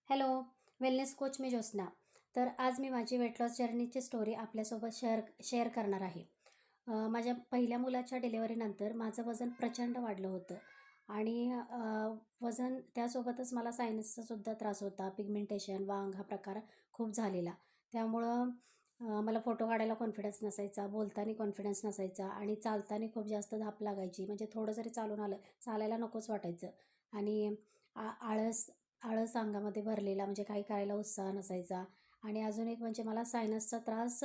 Hello, wellness coach मी ज्योत्स्ना. तर आज मी माझी वेट लॉस जर्नीची स्टोरी आपल्यासोबत शेअर करणार आहे. माझ्या पहिल्या मुलाच्या डिलिव्हरीनंतर माझं वजन प्रचंड वाढलं होतं आणि वजन त्यासोबतच मला सायनसचा सुद्धा त्रास होता. पिगमेंटेशन, वांग हा प्रकार खूप झालेला. त्यामुळं मला फोटो काढायला कॉन्फिडन्स नसायचा, बोलताना कॉन्फिडन्स नसायचा आणि चालताना खूप जास्त धाप लागायची. म्हणजे थोडं जरी चालून आलं, चालायला नकोच वाटायचं आणि आळस आळस अंगामध्ये भरलेला, म्हणजे काही करायला उत्साह नसायचा. आणि अजून एक म्हणजे मला सायनसचा त्रास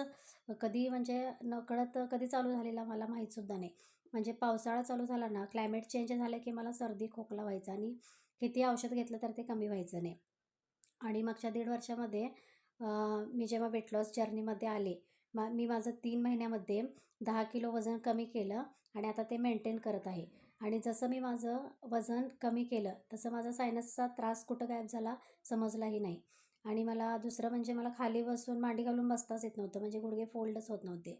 कधी म्हणजे नकळत कधी चालू झालेला मला माहीतसुद्धा नाही. म्हणजे पावसाळा चालू झाला ना, क्लायमेट चेंज झालं की मला सर्दी खोकला व्हायचा आणि किती औषध घेतलं तर ते कमी व्हायचं नाही. आणि मागच्या 1.5 वर्षामध्ये मी जेव्हा वेट लॉस जर्नीमध्ये आले, मी माझं 3 महिन्यामध्ये 10 किलो वजन कमी केलं आणि आता ते मेंटेन करत आहे. आणि जसं मी माझं वजन कमी केलं, तसं माझा सायनसचा त्रास कुठं गायब झाला समजलाही नाही. आणि मला दुसरं म्हणजे मला खाली बसून मांडी घालून बसताच येत नव्हतं, म्हणजे गुडघे फोल्डच होत नव्हते.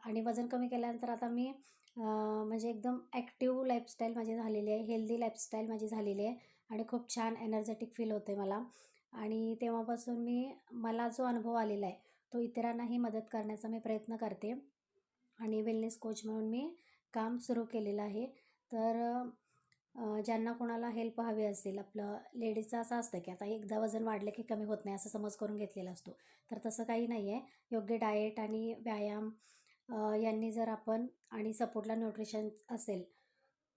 आणि वजन कमी केल्यानंतर आता मी म्हणजे एकदम ॲक्टिव्ह लाईफस्टाईल माझी झालेली आहे, हेल्दी लाईफस्टाईल माझी झालेली आहे आणि खूप छान एनर्जेटिक फील होते मला. आणि तेव्हापासून मला जो अनुभव आलेला आहे, तो इतरांनाही मदत करण्याचा मी प्रयत्न करते आणि वेलनेस कोच म्हणून मी काम सुरू केलेलं आहे. तर ज्यांना कोणाला हेल्प हवी असेल, आपलं लेडीजचं असं असतं की आता एकदा वजन वाढलं की कमी होत नाही असा समज करून घेतलेला असतो. तर तसं काही नाही आहे. योग्य डाएट आणि व्यायाम यांनी जर आपण आणि सपोर्टला न्यूट्रिशन असेल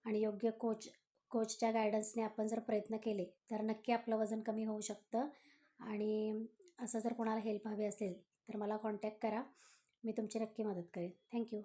आणि योग्य कोचच्या गायडन्सने आपण जर प्रयत्न केले, तर नक्की आपलं वजन कमी होऊ शकतं. आणि असं जर कोणाला हेल्प हवी असेल, तर मला कॉन्टॅक्ट करा. मी तुमची नक्की मदत करेन. थँक्यू.